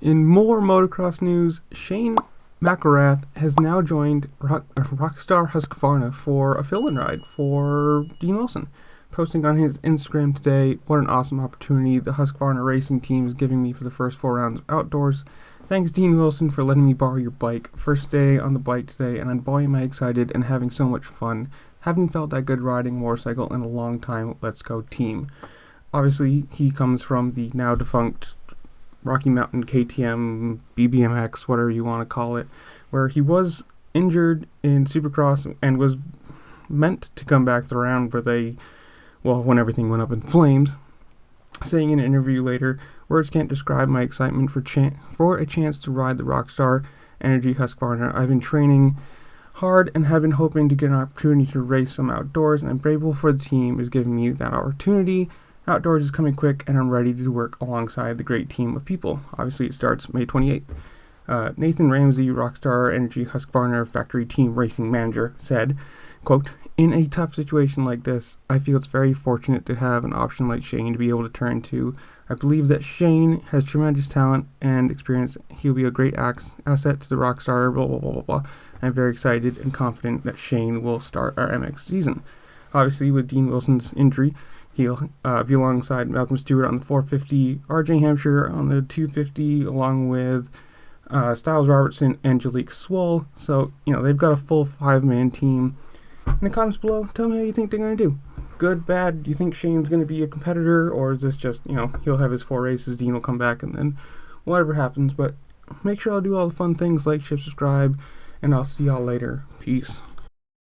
In more motocross news, Shane McElrath has now joined Rockstar Husqvarna for a fill-in ride for Dean Wilson. Posting on his Instagram today, what an awesome opportunity the Husqvarna racing team is giving me for the first 4 rounds of outdoors. Thanks Dean Wilson for letting me borrow your bike. First day on the bike today, and boy am I excited and having so much fun. Haven't felt that good riding a motorcycle in a long time. Let's go team. Obviously, he comes from the now defunct Rocky Mountain KTM, BBMX, whatever you want to call it, where he was injured in Supercross and was meant to come back the round when everything went up in flames. Saying in an interview later, "Words can't describe my excitement for a chance to ride the Rockstar Energy Husqvarna. I've been training hard and have been hoping to get an opportunity to race some outdoors, and I'm grateful for the team is giving me that opportunity. Outdoors is coming quick, and I'm ready to work alongside the great team of people." Obviously, it starts May 28th. Nathan Ramsey, Rockstar Energy Husqvarna factory team racing manager, said, quote, "In a tough situation like this, I feel it's very fortunate to have an option like Shane to be able to turn to. I believe that Shane has tremendous talent and experience. He'll be a great asset to the Rockstar, blah, blah, blah, blah, blah. I'm very excited and confident that Shane will start our MX season." Obviously, with Dean Wilson's injury, he'll be alongside Malcolm Stewart on the 450, RJ Hampshire on the 250, along with Styles Robertson and Jalik Swoll. So, they've got a full 5-man team. In the comments below, tell me how you think they're going to do. Good, bad? Do you think Shane's going to be a competitor, or is this just, he'll have his 4 races, Dean will come back, and then whatever happens. But make sure I'll do all the fun things, like, share, subscribe, and I'll see y'all later. Peace.